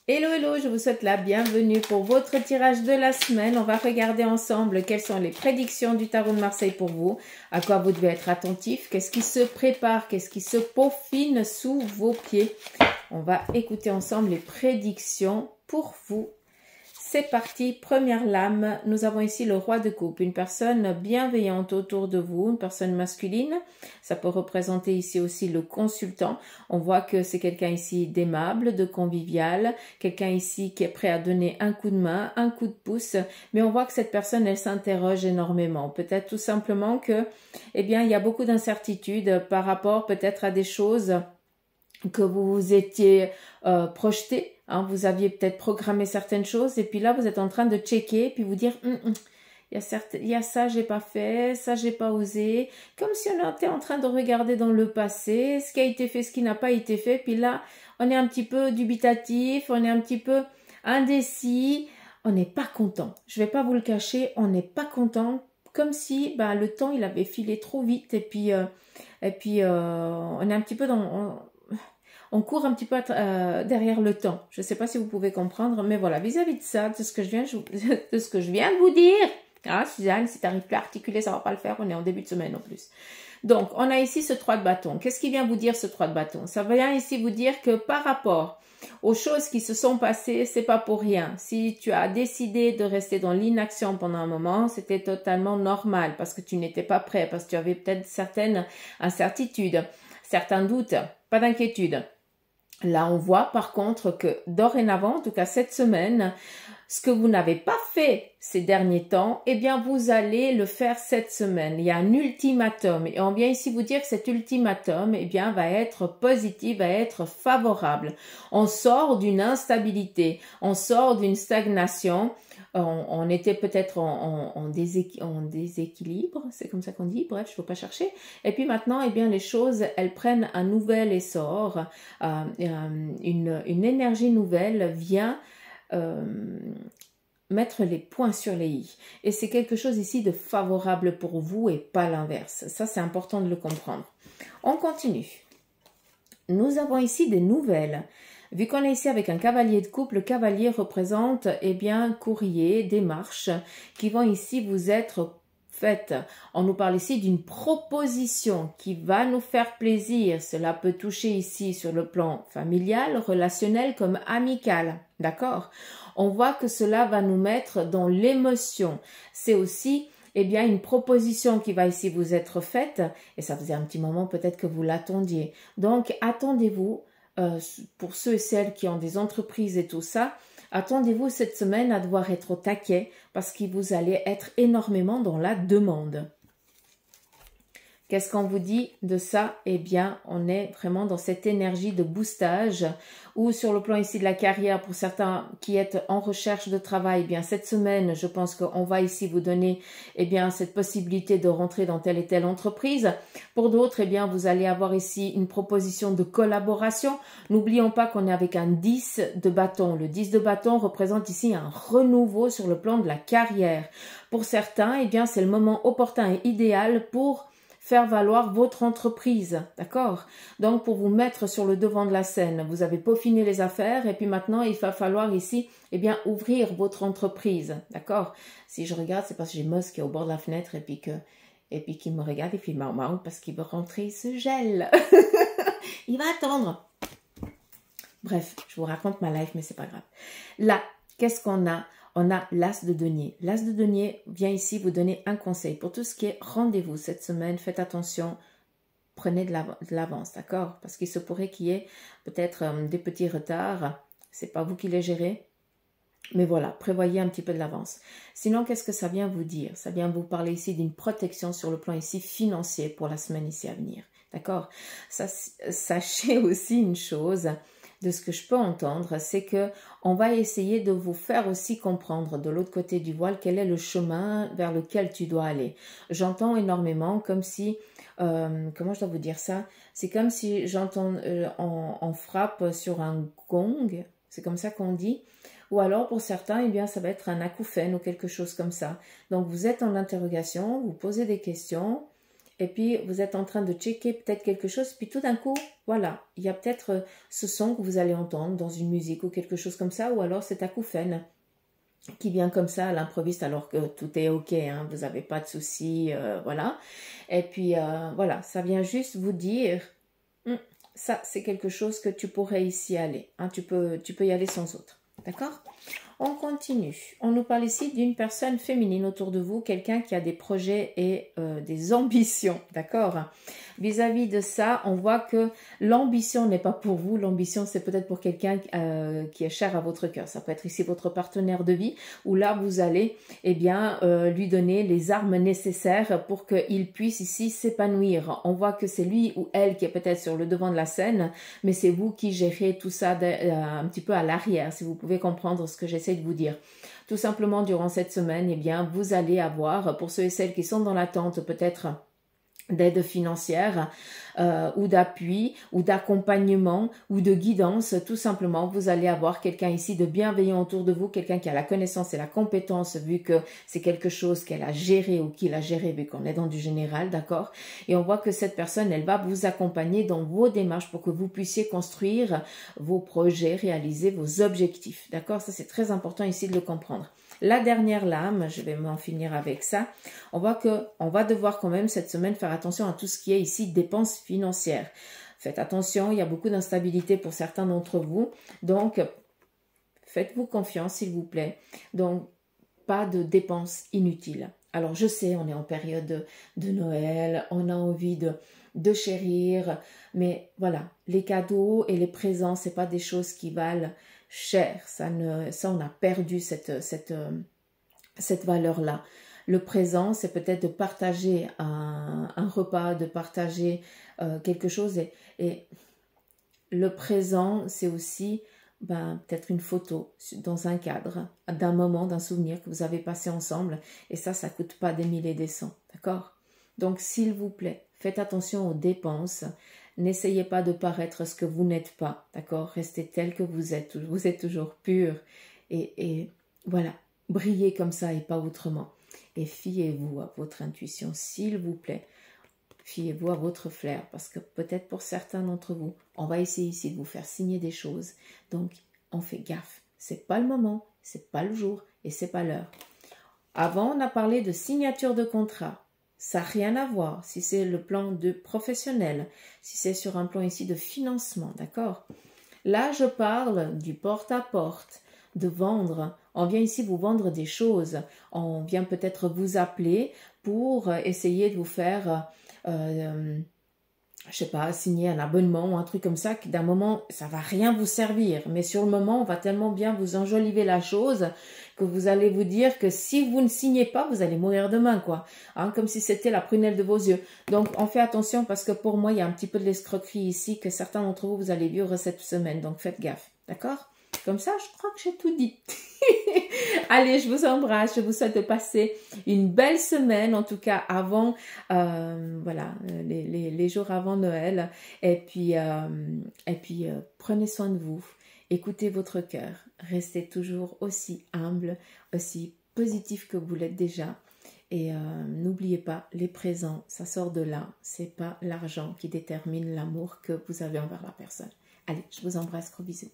Hello, hello, je vous souhaite la bienvenue pour votre tirage de la semaine. On va regarder ensemble quelles sont les prédictions du tarot de Marseille pour vous, à quoi vous devez être attentif, qu'est-ce qui se prépare, qu'est-ce qui se peaufine sous vos pieds. On va écouter ensemble les prédictions pour vous. C'est parti, première lame, nous avons ici le roi de coupe, une personne bienveillante autour de vous, une personne masculine. Ça peut représenter ici aussi le consultant. On voit que c'est quelqu'un ici d'aimable, de convivial, quelqu'un ici qui est prêt à donner un coup de main, un coup de pouce. Mais on voit que cette personne, elle s'interroge énormément. Peut-être tout simplement que, eh bien, il y a beaucoup d'incertitudes par rapport peut-être à des choses que vous vous étiez projeté. Hein, vous aviez peut-être programmé certaines choses et puis là, vous êtes en train de checker puis vous dire il y a ça, j'ai pas fait, ça, j'ai pas osé. Comme si on était en train de regarder dans le passé, ce qui a été fait, ce qui n'a pas été fait. Puis là, on est un petit peu dubitatif, on est un petit peu indécis, on n'est pas content. Je vais pas vous le cacher, on n'est pas content. Comme si le temps, il avait filé trop vite et puis on est un petit peu dans... On court un petit peu derrière le temps. Je ne sais pas si vous pouvez comprendre, mais voilà, vis-à-vis de ça, de ce que je viens de vous dire. Ah, Suzanne, si tu n'arrives plus à articuler, ça ne va pas le faire. On est en début de semaine en plus. Donc, on a ici ce 3 de bâton. Qu'est-ce qui vient vous dire ce 3 de bâton? Ça vient ici vous dire que par rapport aux choses qui se sont passées, c'est pas pour rien. Si tu as décidé de rester dans l'inaction pendant un moment, c'était totalement normal parce que tu n'étais pas prêt, parce que tu avais peut-être certaines incertitudes, certains doutes, pas d'inquiétude. Là, on voit par contre que dorénavant, en tout cas cette semaine, ce que vous n'avez pas fait ces derniers temps, eh bien, vous allez le faire cette semaine. Il y a un ultimatum et on vient ici vous dire que cet ultimatum, eh bien, va être positif, va être favorable. On sort d'une instabilité, on sort d'une stagnation. On était peut-être en déséquilibre, c'est comme ça qu'on dit, bref, je ne veux pas chercher. Et puis maintenant, eh bien, les choses, elles prennent un nouvel essor, une énergie nouvelle vient mettre les points sur les i. Et c'est quelque chose ici de favorable pour vous et pas l'inverse. Ça, c'est important de le comprendre. On continue. Nous avons ici des nouvelles. Vu qu'on est ici avec un cavalier de coupe, le cavalier représente, eh bien, courrier, démarches qui vont ici vous être faites. On nous parle ici d'une proposition qui va nous faire plaisir. Cela peut toucher ici sur le plan familial, relationnel comme amical. D'accord? On voit que cela va nous mettre dans l'émotion. C'est aussi bien, une proposition qui va ici vous être faite, et ça faisait un petit moment peut-être que vous l'attendiez. Donc, attendez-vous, pour ceux et celles qui ont des entreprises et tout ça, attendez-vous cette semaine à devoir être au taquet parce que vous allez être énormément dans la demande. Qu'est-ce qu'on vous dit de ça? Eh bien, on est vraiment dans cette énergie de boostage ou sur le plan ici de la carrière, pour certains qui êtes en recherche de travail, eh bien cette semaine, je pense qu'on va ici vous donner eh bien cette possibilité de rentrer dans telle et telle entreprise. Pour d'autres, eh bien vous allez avoir ici une proposition de collaboration. N'oublions pas qu'on est avec un 10 de bâton. Le 10 de bâton représente ici un renouveau sur le plan de la carrière. Pour certains, eh bien c'est le moment opportun et idéal pour faire valoir votre entreprise, d'accord? Donc, pour vous mettre sur le devant de la scène, vous avez peaufiné les affaires et puis maintenant, il va falloir ici, eh bien, ouvrir votre entreprise, d'accord? Si je regarde, c'est parce que j'ai Moss qui est au bord de la fenêtre et puis qui me regarde et puis marre parce qu'il veut rentrer, il se gèle. Il va attendre. Bref, je vous raconte ma life, mais c'est pas grave. Là, qu'est-ce qu'on a? On a l'as de denier. L'as de denier vient ici vous donner un conseil. Pour tout ce qui est rendez-vous cette semaine, faites attention, prenez de l'avance, d'accord? Parce qu'il se pourrait qu'il y ait peut-être des petits retards. C'est pas vous qui les gérez. Mais voilà, prévoyez un petit peu de l'avance. Sinon, qu'est-ce que ça vient vous dire? Ça vient vous parler ici d'une protection sur le plan ici financier pour la semaine ici à venir. D'accord? Sachez aussi une chose, de ce que je peux entendre, c'est que on va essayer de vous faire aussi comprendre de l'autre côté du voile quel est le chemin vers lequel tu dois aller. J'entends énormément comme si, comment je dois vous dire ça? C'est comme si j'entends, on frappe sur un gong, c'est comme ça qu'on dit. Ou alors pour certains, eh bien ça va être un acouphène ou quelque chose comme ça. Donc vous êtes en interrogation, vous posez des questions. et puis vous êtes en train de checker peut-être quelque chose, puis tout d'un coup, voilà, il y a peut-être ce son que vous allez entendre dans une musique ou quelque chose comme ça, ou alors cet acouphène qui vient comme ça à l'improviste alors que tout est ok, hein, vous n'avez pas de soucis, voilà. Et puis voilà, ça vient juste vous dire, ça c'est quelque chose que tu pourrais ici aller, hein, tu peux y aller sans autre, d'accord? On continue. On nous parle ici d'une personne féminine autour de vous, quelqu'un qui a des projets et des ambitions, d'accord? Vis-à-vis de ça, on voit que l'ambition n'est pas pour vous, l'ambition c'est peut-être pour quelqu'un qui est cher à votre cœur. Ça peut être ici votre partenaire de vie, où là vous allez lui donner les armes nécessaires pour qu'il puisse ici s'épanouir. On voit que c'est lui ou elle qui est peut-être sur le devant de la scène, mais c'est vous qui gérez tout ça un petit peu à l'arrière, si vous pouvez comprendre ce que j'essaie de vous dire. Tout simplement, durant cette semaine, vous allez avoir, pour ceux et celles qui sont dans l'attente peut-être d'aide financière ou d'appui ou d'accompagnement ou de guidance, tout simplement, vous allez avoir quelqu'un ici de bienveillant autour de vous, quelqu'un qui a la connaissance et la compétence vu que c'est quelque chose qu'elle a géré ou qu'il a géré vu qu'on est dans du général, d'accord? Et on voit que cette personne, elle va vous accompagner dans vos démarches pour que vous puissiez construire vos projets, réaliser vos objectifs, d'accord? Ça, c'est très important ici de le comprendre. La dernière lame, je vais m'en finir avec ça. On voit que on va devoir quand même cette semaine faire attention à tout ce qui est ici dépenses financières. Faites attention, il y a beaucoup d'instabilité pour certains d'entre vous. Donc, faites-vous confiance, s'il vous plaît. Donc, pas de dépenses inutiles. Alors, je sais, on est en période de Noël, on a envie de chérir, mais voilà, les cadeaux et les présents, c'est pas des choses qui valent cher. Ça, on a perdu cette valeur-là. Le présent, c'est peut-être de partager un repas, de partager quelque chose. Et le présent, c'est aussi peut-être une photo dans un cadre, d'un moment, d'un souvenir que vous avez passé ensemble. Et ça coûte pas des milliers et des cents. D'accord? Donc, s'il vous plaît, faites attention aux dépenses. N'essayez pas de paraître ce que vous n'êtes pas. D'accord? Restez tel que vous êtes. Vous êtes toujours pur. Et voilà. Brillez comme ça et pas autrement. Et fiez-vous à votre intuition, s'il vous plaît. Fiez-vous à votre flair, parce que peut-être pour certains d'entre vous, on va essayer ici de vous faire signer des choses. Donc, on fait gaffe. C'est pas le moment, c'est pas le jour et c'est pas l'heure. Avant, on a parlé de signature de contrat. Ça n'a rien à voir si c'est le plan de professionnel, si c'est sur un plan ici de financement, d'accord? Là, je parle du porte-à-porte, de vendre. On vient ici vous vendre des choses. On vient peut-être vous appeler pour essayer de vous faire, je sais pas, signer un abonnement ou un truc comme ça, qui d'un moment, ça va rien vous servir. Mais sur le moment, on va tellement bien vous enjoliver la chose que vous allez vous dire que si vous ne signez pas, vous allez mourir demain, quoi. Hein, comme si c'était la prunelle de vos yeux. Donc, on fait attention parce que pour moi, il y a un petit peu de l'escroquerie ici que certains d'entre vous, vous allez vivre cette semaine. Donc, faites gaffe. D'accord? Comme ça, je crois que j'ai tout dit. Allez, je vous embrasse. Je vous souhaite de passer une belle semaine, en tout cas avant, les jours avant Noël. Et puis, prenez soin de vous. Écoutez votre cœur. Restez toujours aussi humble, aussi positif que vous l'êtes déjà. Et n'oubliez pas, les présents, ça sort de là. C'est pas l'argent qui détermine l'amour que vous avez envers la personne. Allez, je vous embrasse. Gros bisous.